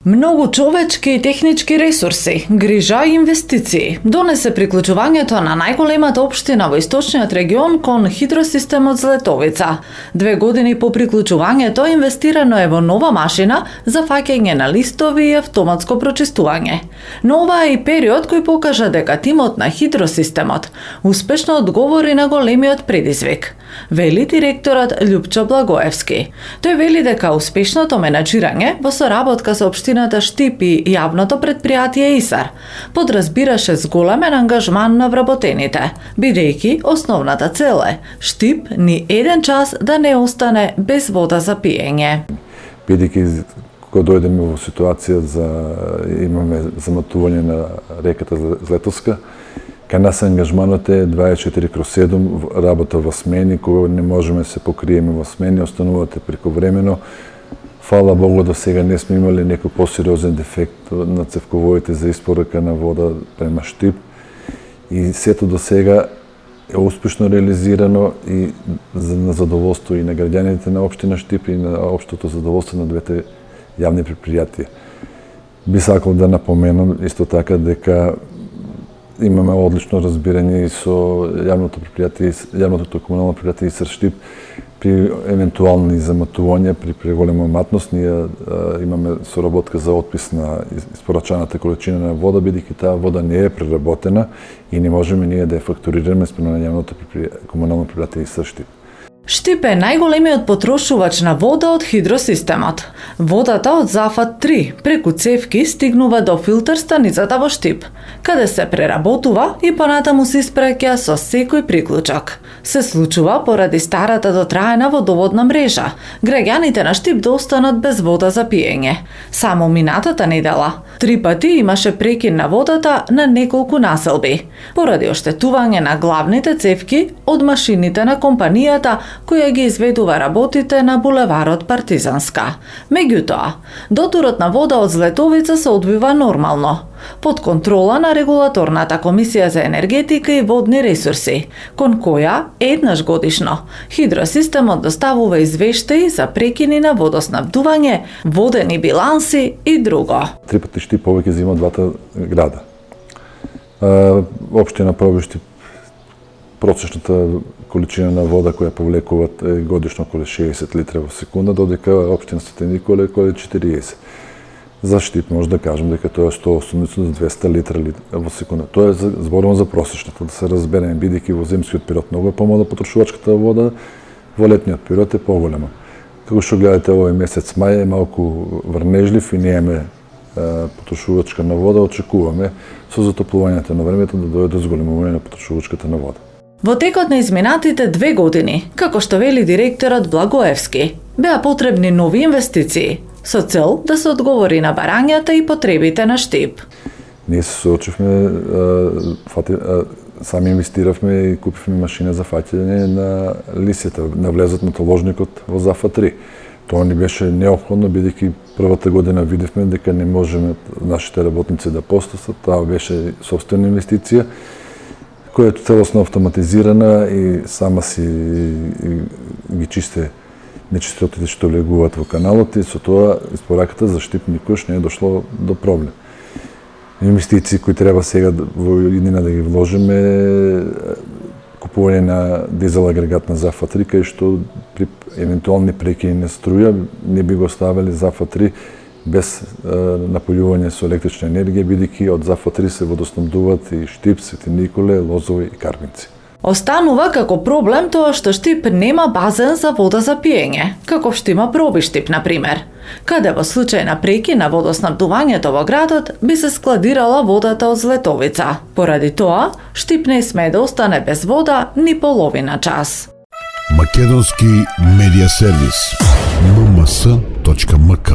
Многу човечки и технички ресурси, грижа и инвестиции донесе приклучувањето на најголемата општина во источниот регион кон хидросистемот Злетовица. 2 години по приклучувањето инвестирано е во нова машина за фаќање на листови и автоматско прочистување. Но ова е и период кој покажа дека тимот на хидросистемот успешно одговори на големиот предизвик, вели директорот Љупчо Благоевски. Тој вели дека успешното менаџирање во соработка со општината Штип и јавното претпријатие ИСАР подразбираше зголемен ангажман на вработените, бидејќи основната цел е Штип ни еден час да не остане без вода за пиење. Бидејќи кога дојдеме во ситуација имаме заматување на реката Злетовска, кај нас ангажманот е 24/7 работа во смени, кога не можеме да се покриеме во смени, останувате прековремено. Фала Богу, до сега не сме имали некој посериозен дефект на цевководите за испорака на вода према Штип. И сето до сега е успешно реализирано и на задоволство и на граѓаните на општина Штип и на општото задоволство на двете јавни предпријатија. Би сакал да напоменам исто така дека имаме одлично разбирање и со јавното комунално предпријатие ИСАР Штип при евентуални заматувања, при преголема матност. Ние имаме соработка за отпис на испорачаната количина на вода, бидејќи таа вода не е преработена и не можеме ние да ја фактурираме спрема на јавното комунално предпријатие ИСАР Штип. Штип е најголемиот потрошувач на вода од хидросистемот. Водата од Зафат 3 преку цевки стигнува до филтер станицата во Штип, каде се преработува и понатаму се испраќа со секој приклучок. Се случува поради старата дотраена водоводна мрежа, граѓаните на Штип да останат без вода за пиење. Само минатата недела 3 пати имаше прекин на водата на неколку населби, поради оштетување на главните цевки од машините на компанијата која ги изведува работите на булеварот Партизанска. Меѓутоа, дотурот на вода од Злетовица се одвива нормално, под контрола на регулаторната комисија за енергетика и водни ресурси, кон која еднаш годишно хидросистемот доставува извештаи за прекини на водоснабдување, водени биланси и друго. 3 пати Штип повеќе зема двата града. Општина Пробиштип просечната количина на вода која повлекуваат е годишно околу 60 литра во секунда, додека општина Свети Никола е околу 40. За Штип може да кажем дека тоа е 180 до 200 литра во секунда. Тоа е зборувам за просечната, да се разбереме, бидејќи во зимскиот период многу е помала потрошувачката вода, во летниот период е поголема. Како што гледате, овој месец мај е малку врнежлив и немаме потрошувачка на вода, очекуваме со затоплувањето на времето да дојде до зголемување на потрошувачката на вода. Во текот на изминатите 2 години, како што вели директорот Благоевски, беа потребни нови инвестиции со цел да се одговори на барањата и потребите на Штип. Ние се соочивме, сами инвестиравме и купивме машина за фаќање на лисјата, на влезот на толожникот во Зафат 3. Тоа ни беше неопходно, бидејќи првата година видевме дека не можеме нашите работници да постасат. Тоа беше сопствена инвестиција, која е целосно автоматизирана и сама си ги чисте нечистотите што влегуваат во каналот и со тоа испораката за Штип никош не е дошло до проблем. Инвестиции кои треба сега во иднина да ги вложиме, купување на дизел агрегат на Зафат 3, кај што при евентуални прекини на струја не би го оставили Зафат 3 без напојување со електрична енергија, бидејќи од Зафат 3 се водоснабдуваат и Штип, Свети Николе, Лозово и Карбинци. Останува како проблем тоа што Штип нема базен за вода за пиење, каков што има Пробиштип, например, каде во случај на прекин на водоснабдувањето во градот би се складирала водата од Злетовица. Поради тоа, Штип не сме да остане без вода ни половина час. Македонски медиа сервис. mms.mk